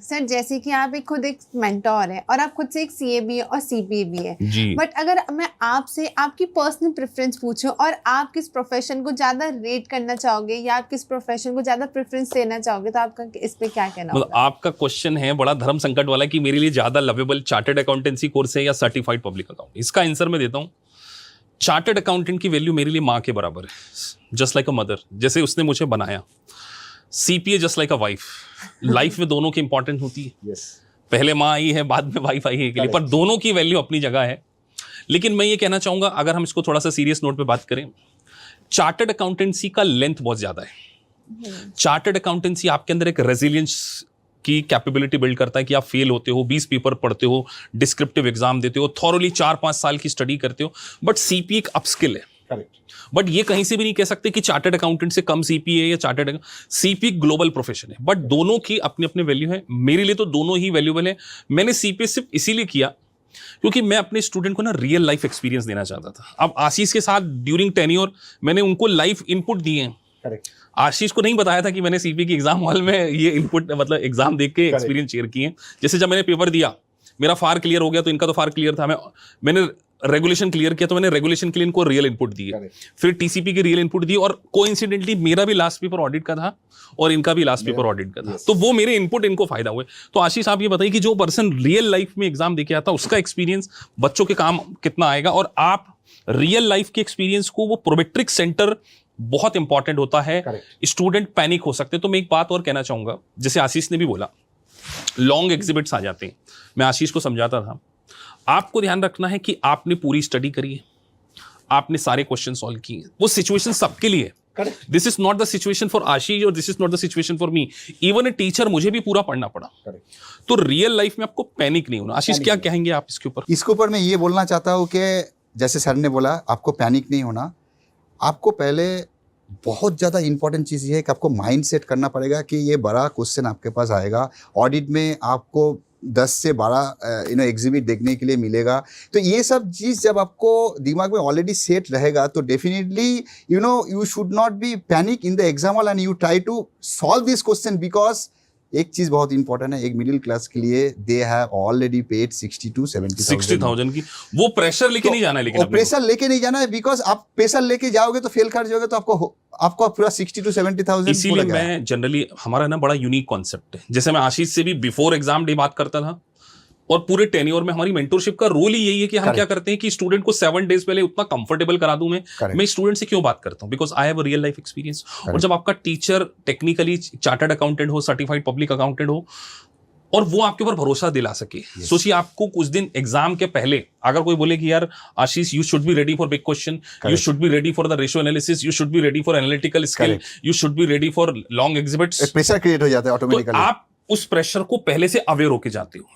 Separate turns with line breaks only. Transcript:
Sir जैसे कि आप खुद एक मेंटोर है और आप खुद से एक सीए भी है और सीपीए भी है, बट अगर मैं आपसे आपकी पर्सनल प्रेफरेंस पूछूं और आप किस प्रोफेशन को ज्यादा रेट करना चाहोगे या आप किस प्रोफेशन को ज्यादा प्रेफरेंस देना चाहोगे, तो आपका इस पे क्या कहना होगा?
आपका क्वेश्चन है बड़ा धर्म संकट वाला कि मेरे लिए ज्यादा लवेबल चार्टर्ड अकाउंटेंसी कोर्स है या सर्टिफाइड पब्लिक अकाउंट। इसका आंसर मैं देता हूं, चार्टर्ड अकाउंटेंट की वैल्यू मेरे लिए माँ के बराबर है, जस्ट लाइक अ मदर, जैसे उसने मुझे बनाया। CPA just like a wife, life में दोनों की इंपॉर्टेंट होती है। पहले माँ आई है, बाद में वाइफ आई है के लिए, पर दोनों की वैल्यू अपनी जगह है। लेकिन मैं ये कहना चाहूंगा, अगर हम इसको थोड़ा सा सीरियस नोट पे बात करें, चार्टर्ड अकाउंटेंसी का लेंथ बहुत ज्यादा है। चार्टर्ड अकाउंटेंसी आपके अंदर एक रेजिलियंस की कैपेबिलिटी बिल्ड करता है कि आप फेल होते हो, 20 पेपर पढ़ते हो, डिस्क्रिप्टिव एग्जाम देते हो, थॉरली 4-5 साल की स्टडी करते हो, बट सीपीए एक अपस्किल है। बट ये कहीं से भी नहीं कह सकते कि चार्टर्ड अकाउंटेंट से कम सीपीए या चार्टर्ड, सीपीए ग्लोबल प्रोफेशन है, बट दोनों की अपनी अपनी वैल्यू है। मेरे लिए तो दोनों ही वैल्यूबल है। मैंने सीपीए सिर्फ इसीलिए किया क्योंकि मैं अपने स्टूडेंट को ना रियल लाइफ एक्सपीरियंस देना चाहता था। अब आशीष के साथ ड्यूरिंग टेन्योर मैंने उनको लाइफ इनपुट दिए हैं। आशीष को नहीं बताया था कि मैंने सीपीए की एग्जाम हॉल में ये इनपुट मतलब एग्जाम देख के एक्सपीरियंस शेयर किए। जैसे जब मैंने पेपर दिया, मेरा फार क्लियर हो गया, तो इनका तो फार क्लियर था, मैंने रेगुलेशन क्लियर किया, तो मैंने रेगुलेशन के लिए इनको रियल इनपुट दिए, फिर टीसीपी की रियल इनपुट दी, और कोइंसिडेंटली मेरा भी लास्ट पेपर ऑडिट का था और इनका भी लास्ट पेपर ऑडिट का था, तो वो मेरे इनपुट इनको फायदा हुए। तो आशीष आप ये बताइए कि जो पर्सन रियल लाइफ में एग्जाम देके आता, उसका एक्सपीरियंस बच्चों के काम कितना आएगा, और आप रियल लाइफ के एक्सपीरियंस को, वो प्रोबेट्रिक सेंटर बहुत इंपॉर्टेंट होता है। स्टूडेंट पैनिक हो सकते हैं। तो मैं एक बात और कहना चाहूंगा, जैसे आशीष ने भी बोला, लॉन्ग एग्जिबिट्स आ जाते हैं। मैं आशीष को समझाता था, आपको ध्यान रखना है कि आपने पूरी स्टडी करी है, आपने सारे क्वेश्चन सॉल्व किए, वो सिचुएशन सबके लिए है। This is not the situation for Ashish और this is not the situation for me. Even a teacher, मुझे भी पूरा पढ़ना पड़ा। तो रियल लाइफ में आपको पैनिक नहीं होना। आशीष क्या कहेंगे आप इसके ऊपर?
इसके ऊपर मैं ये बोलना चाहता हूँ कि जैसे सर ने बोला, आपको पैनिक नहीं होना। आपको पहले बहुत ज़्यादा इंपॉर्टेंट चीज़ ये है कि आपको माइंड सेट करना पड़ेगा कि ये बड़ा क्वेश्चन आपके पास आएगा। ऑडिट में आपको 10 से 12 एग्जिबिट देखने के लिए मिलेगा। तो ये सब चीज़ जब आपको दिमाग में ऑलरेडी सेट रहेगा, तो definitely you should not be panic in the exam hall and you try to solve this question. Because एक चीज बहुत इंपॉर्टेंट है, एक मिडिल क्लास के लिए they have already paid 60 to 70,000
की। वो प्रेशर लेके नहीं जाना है, लेकिन
प्रेशर लेके नहीं जाना है, बिकॉज आप प्रेशर लेके जाओगे तो फेल कर जाओगे, तो आपको पूरा 60 to 70,000।
इसीलिए मैं जनरली, हमारा ना बड़ा यूनिक कॉन्सेप्ट है। जैसे मैं आशीष से भी बिफोर एग्जाम डे बात करता था, और पूरे टेन्योर में हमारी मेंटरशिप का रोल ही यही है कि हम क्या करते हैं कि स्टूडेंट को 7 डेज पहले उतना कंफर्टेबल करा दूं। मैं स्टूडेंट से क्यों बात करता हूं? Because I have a real life experience. और जब आपका टीचर टेक्निकली चार्टर्ड अकाउंटेंट हो, सर्टिफाइड पब्लिक अकाउंटेंट हो, और वो आपके ऊपर भरोसा दिला सके, सोचिए आपको कुछ दिन एग्जाम के पहले अगर कोई बोले कि यार Ashish, you should be ready for big question, you should be ready for the ratio analysis, you should be ready for analytical skill, you should be ready for long exhibits,
pressure create हो जाता है automatically.
आप उस pressure को पहले से aware होके जाते हो।